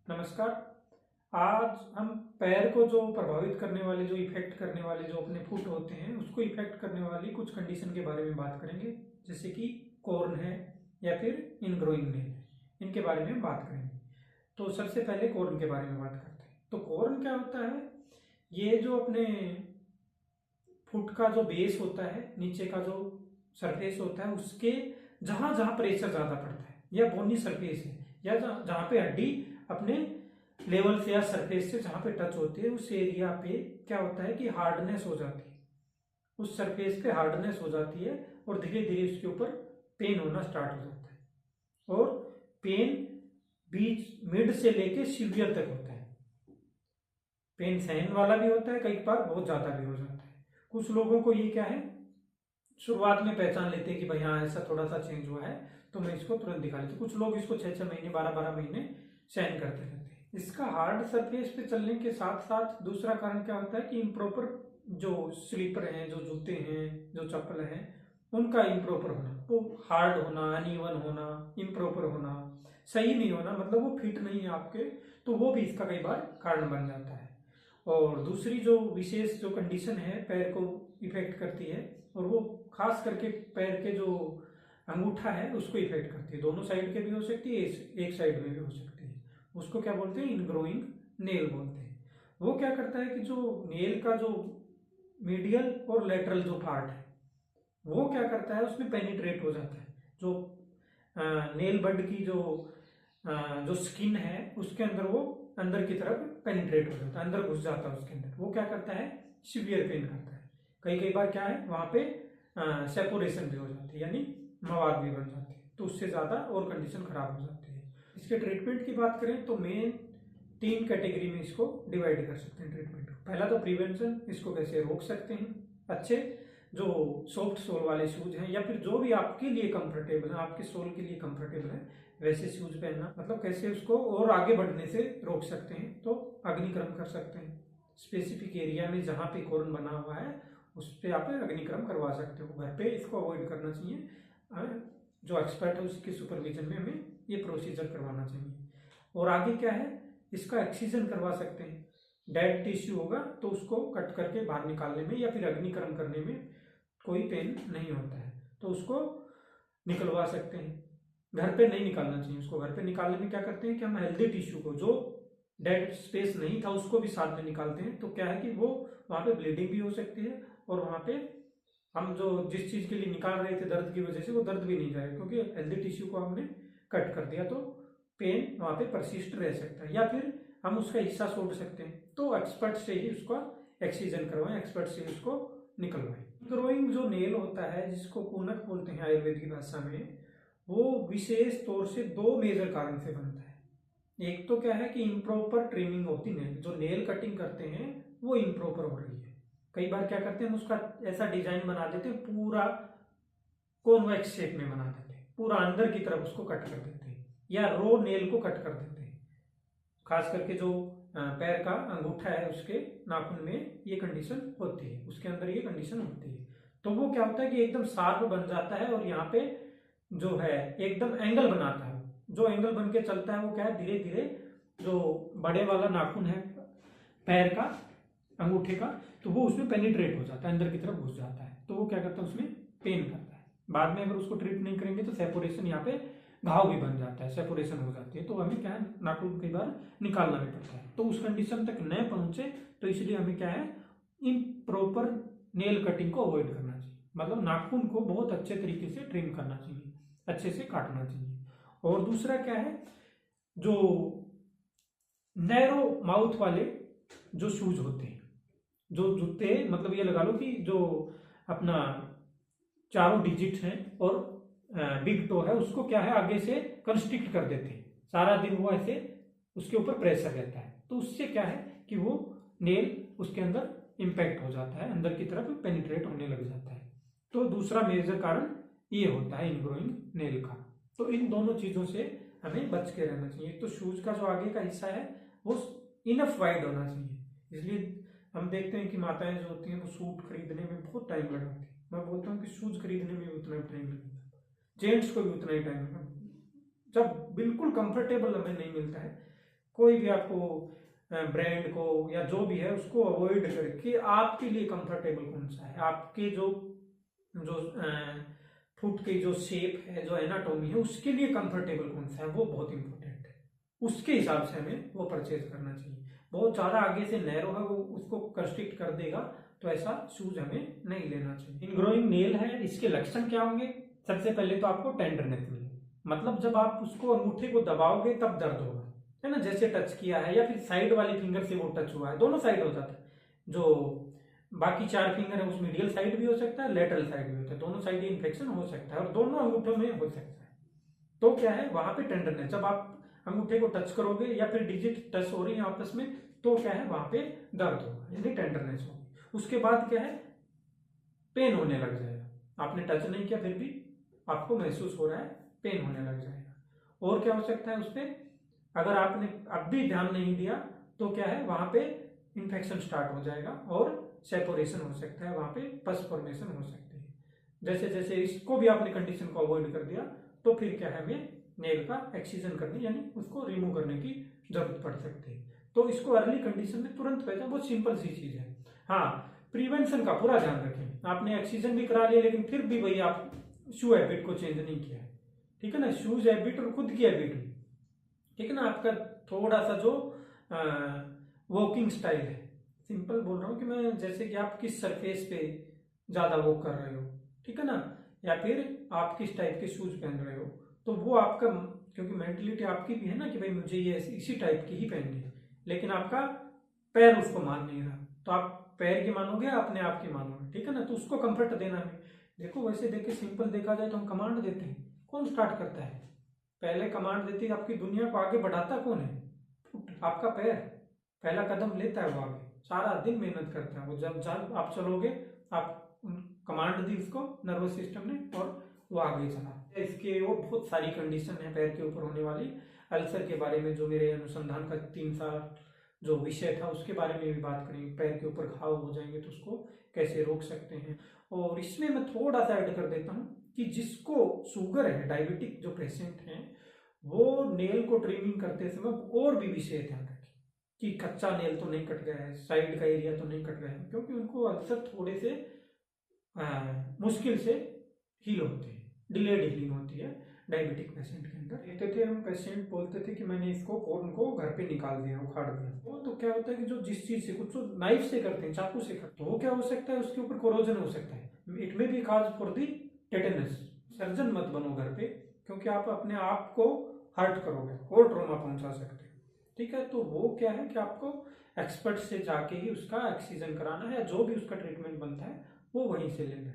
नमस्कार। आज हम पैर को जो प्रभावित करने वाले, जो इफेक्ट करने वाले, जो अपने फुट होते हैं उसको इफेक्ट करने वाली कुछ कंडीशन के बारे में बात करेंगे, जैसे कि कॉर्न है या फिर इनग्रोइंग नेल है। इनके बारे में हम बात करेंगे। तो सबसे पहले कॉर्न के बारे में बात करते हैं। तो कॉर्न क्या होता है? ये जो अपने फुट का जो बेस होता है, नीचे का जो सरफेस होता है, उसके जहां जहां प्रेशर ज्यादा पड़ता है या बोनी सरफेस है या जहां पे हड्डी अपने लेवल से या सरफेस से जहां पे टच होती है, उस एरिया पे क्या होता है कि हार्डनेस हो जाती है। उस सरफेस पे हार्डनेस हो जाती है और धीरे धीरे उसके ऊपर पेन होना स्टार्ट हो जाता है। और पेन बीच मिड से लेके सीवियर तक होता है। पेन सहन वाला भी होता है, कई बार बहुत ज्यादा भी हो जाता है। कुछ लोगों को ये क्या है, शुरुआत में पहचान लेते हैं कि भाई हाँ ऐसा थोड़ा सा चेंज हुआ है तो मैं इसको तुरंत दिखा लेती हूँ। कुछ लोग इसको 6-6 महीने 12-12 महीने सहन करते रहते हैं। इसका हार्ड सरफेस पे चलने के साथ साथ दूसरा कारण क्या होता है कि इम्प्रॉपर जो स्लीपर हैं, जो जूते हैं, जो चप्पल हैं, उनका इम्प्रॉपर होना, वो हार्ड होना, अनइवन होना, इम्प्रॉपर होना, सही नहीं होना, मतलब वो फिट नहीं है आपके, तो वो भी इसका कई बार कारण बन जाता है। और दूसरी जो विशेष जो कंडीशन है पैर को इफेक्ट करती है, और वो खास करके पैर के जो अंगूठा है उसको इफेक्ट करती है। दोनों साइड के भी हो सकती है, एक साइड में भी हो सकती है। उसको क्या बोलते हैं? इनग्रोइंग नेल बोलते हैं। वो क्या करता है कि जो नेल का जो मीडियल और लेटरल जो पार्ट है, वो क्या करता है, उसमें पेनिट्रेट हो जाता है। जो नेल बड की जो स्किन है उसके अंदर वो अंदर की तरफ पेनिट्रेट हो जाता है, अंदर घुस जाता है उसके अंदर। वो क्या करता है? सीवियर पेन करता है। कई कई बार क्या है, वहां पे सेपोरेशन भी हो जाती है, यानी मवाद भी बन जाती है, तो उससे ज्यादा और कंडीशन खराब हो जाती है। इसके ट्रीटमेंट की बात करें तो मेन 3 कैटेगरी में इसको डिवाइड कर सकते हैं ट्रीटमेंट को। पहला तो प्रिवेंशन, इसको कैसे रोक सकते हैं। अच्छे जो सॉफ्ट सोल वाले शूज हैं या फिर जो भी आपके लिए कंफर्टेबल है, आपके सोल के लिए कंफर्टेबल है, वैसे शूज पहनना। मतलब कैसे उसको और आगे बढ़ने से रोक सकते हैं, तो अग्निक्रम कर सकते हैं। स्पेसिफिक एरिया में जहां पे कॉर्न बना हुआ है उस पर आप अग्निक्रम करवा सकते हो। घर पे इसको अवॉइड करना चाहिए। जो एक्सपर्ट है उसके सुपरविजन में हमें ये प्रोसीजर करवाना चाहिए। और आगे क्या है, इसका एक्सीजन करवा सकते हैं। डेड टिश्यू होगा तो उसको कट करके बाहर निकालने में या फिर अग्निक्रम करने में कोई पेन नहीं होता है, तो उसको निकलवा सकते हैं। घर पे नहीं निकालना चाहिए उसको। घर पे निकालने में क्या करते हैं कि हम हेल्दी टिश्यू को, जो डेड स्पेस नहीं था, उसको भी साथ में निकालते हैं। तो क्या है कि वो वहां पे ब्लीडिंग भी हो सकती है, और वहां पे हम जो जिस चीज के लिए निकाल रहे थे दर्द की वजह से, वो दर्द भी नहीं जाएगा, क्योंकि हेल्दी टिश्यू को हमने कट कर दिया। तो पेन वहां पे परसिस्ट रह सकता है, या फिर हम उसका हिस्सा छोड़ सकते हैं। तो एक्सपर्ट से ही उसका एक्सीजन करवाएं, एक्सपर्ट से ही उसको निकलवाएं। ग्रोइंग जो नेल होता है, जिसको पूनक बोलते हैं आयुर्वेदिक भाषा में, वो विशेष तौर से 2 मेजर कारण से बनता है। एक तो क्या है कि इम्प्रॉपर ट्रिमिंग होती है, जो नेल कटिंग करते हैं वो इम्प्रॉपर हो रही है। कई बार क्या करते हैं, हम उसका ऐसा डिजाइन बना देते हैं, पूरा कॉन्वेक्स शेप में बना देते हैं, पूरा अंदर की तरफ उसको कट कर देते हैं, या रो नेल को कट कर देते हैं। खास करके जो पैर का अंगूठा है उसके नाखून में ये कंडीशन होती है, उसके अंदर ये कंडीशन होती है। तो वो क्या होता है कि एकदम शार्प बन जाता है, और यहाँ पे जो है एकदम एंगल बनाता है। जो एंगल बन के चलता है वो क्या है, धीरे धीरे जो बड़े वाला नाखून है पैर का, अंगूठे का, तो वो उसमें पेनिट्रेट हो जाता है, अंदर की तरफ घुस जाता है। तो वो क्या करता है, उसमें पेन करता है। बाद में अगर उसको ट्रीट नहीं करेंगे तो सेपोरेशन, यहाँ पे घाव भी बन जाता है, सेपोरेशन हो जाती है। तो हमें क्या है, नाखून कई बार निकालना भी पड़ता है। तो उस कंडीशन तक न पहुंचे, तो इसलिए हमें क्या है, इन प्रॉपर नेल कटिंग को अवॉइड करना चाहिए। मतलब नाखून को बहुत अच्छे तरीके से ट्रिम करना चाहिए, अच्छे से काटना चाहिए। और दूसरा क्या है, जो नैरो माउथ वाले जो शूज होते हैं, जो जूते, मतलब ये लगा लो कि जो अपना चारों डिजिट हैं और बिग टो है, उसको क्या है आगे से कंस्ट्रिक्ट कर देते हैं। सारा दिन वो ऐसे उसके ऊपर प्रेशर रहता है, तो उससे क्या है कि वो नेल उसके अंदर इंपैक्ट हो जाता है, अंदर की तरफ पेनिट्रेट होने लग जाता है। तो दूसरा मेजर कारण ये होता है इनग्रोइंग नेल का। तो इन दोनों चीजों से हमें बच के रहना चाहिए। तो शूज का जो आगे का हिस्सा है वो इनफ वाइड होना चाहिए। इसलिए हम देखते हैं कि माताएं जो होती हैं वो सूट खरीदने में बहुत टाइम लगाती है। मैं बोलता हूँ कि शूज खरीदने में भी उतना टाइम लगता है, जेंट्स को भी उतना ही टाइम लगता है। जब बिल्कुल कंफर्टेबल हमें नहीं मिलता है कोई भी आपको ब्रांड को या जो भी है उसको अवॉइड करके आपके लिए कंफर्टेबल कौन सा है, आपके जो जो फुट की जो शेप है, जो एनाटॉमी है, उसके लिए कंफर्टेबल कौन सा है, वो बहुत इंपॉर्टेंट है। उसके हिसाब से हमें वो परचेज करना चाहिए। बहुत ज़्यादा आगे से नैरो है, वो उसको कंस्ट्रिक्ट कर देगा, तो ऐसा शूज हमें नहीं लेना चाहिए। इनग्रोइंग नेल है, इसके लक्षण क्या होंगे? सबसे पहले तो आपको टेंडरनेस मिलेगी, मतलब जब आप उसको अंगूठे को दबाओगे तब दर्द होगा, है ना, जैसे टच किया है या फिर साइड वाली फिंगर से वो टच हुआ है, दोनों साइड हो जाता है। जो बाकी 4 फिंगर है उस मीडियल साइड भी हो सकता है, लेटरल साइड भी होता है, दोनों साइड इन्फेक्शन हो सकता है और दोनों अंगूठों में हो सकता है। तो क्या है, वहां पे टेंडरनेस, जब आप अंगूठे को टच करोगे या फिर डिजिट टच हो रही है आपस में, तो क्या है, वहां पे दर्द होगा, यानी टेंडरनेस होगी। उसके बाद क्या है, पेन होने लग जाएगा। आपने टच नहीं किया फिर भी आपको महसूस हो रहा है, पेन होने लग जाएगा। और क्या हो सकता है उस पर, अगर आपने अब भी ध्यान नहीं दिया तो क्या है, वहां पे इन्फेक्शन स्टार्ट हो जाएगा और सेपोरेशन हो सकता है, वहां पे पस फॉर्मेशन हो सकती है। जैसे जैसे इसको भी आपने कंडीशन को अवॉइड कर दिया तो फिर क्या है, हमें नेल का एक्सीजन करने यानी उसको रिमूव करने की जरूरत पड़ सकती है। तो इसको अर्ली कंडीशन में तुरंत पहचान, बहुत सिंपल सी चीज है। हाँ, प्रिवेंशन का पूरा ध्यान रखें। आपने एक्सीजन भी करा लिया लेकिन फिर भी वही आप शू हैबिट को चेंज नहीं किया है, ठीक है ना, शूज हैबिट और खुद की हैबिट, ठीक है ना, आपका थोड़ा सा जो वॉकिंग स्टाइल है, सिंपल बोल रहा हूँ कि मैं, जैसे कि आप किस सरफेस पे ज्यादा वॉक कर रहे हो, ठीक है ना, या फिर आप किस टाइप के शूज पहन रहे हो, तो वो आपका, क्योंकि मेंटेलिटी आपकी भी है ना कि भाई मुझे ये इसी टाइप की ही पहननी है, लेकिन आपका पैर उसको मान नहीं रहा, तो आप पैर की मानोगे अपने आप की मानोगे, ठीक है ना, तो उसको कंफर्ट देना है। देखो वैसे देखे सिंपल देखा जाए तो हम कमांड देते हैं, कौन स्टार्ट करता है, पहले कमांड देती है आपकी दुनिया को आगे बढ़ाता कौन है, आपका पैर पहला कदम लेता है, वो आगे सारा दिन मेहनत करता है, वो जब आप चलोगे, आप कमांड दी उसको नर्वस सिस्टम ने और वो आगे चला। इसके वो बहुत सारी कंडीशन है पैर के ऊपर होने वाली। अल्सर के बारे में जो मेरे अनुसंधान का 3 साल जो विषय था उसके बारे में भी बात करेंगे, पैर के ऊपर घाव हो जाएंगे तो उसको कैसे रोक सकते हैं। और इसमें मैं थोड़ा सा ऐड कर देता हूँ कि जिसको शुगर है, डायबिटिक जो पेशेंट हैं, वो नेल को ट्रिमिंग करते समय और भी विषय ध्यान रखें कि कच्चा नेल तो नहीं कट गया है, साइड का एरिया तो नहीं कट गया है, क्योंकि उनको अक्सर थोड़े से मुश्किल से हील होते हैं, डिलेड हीलिंग होती है डायबिटिक पेशेंट के अंदर। देखते थे हम, पेशेंट बोलते थे कि मैंने इसको कोर्न को घर पे निकाल दिया, उखाड़ दिया, वो तो क्या होता है कि जो जिस चीज से, कुछ तो नाइफ से करते हैं, चाकू से करते हैं, तो वो क्या हो सकता है, उसके ऊपर कोरोजन हो सकता है, it may be cause for the tetanus. Surgeon मत बनो घर पे, क्योंकि आप अपने आप को हर्ट करोगे और ट्रॉमा पहुंचा सकते हो, ठीक है। तो वो क्या है कि आपको एक्सपर्ट से जाके ही उसका एक्सीजन कराना है, जो भी उसका ट्रीटमेंट बनता है वो वहीं से लेना है।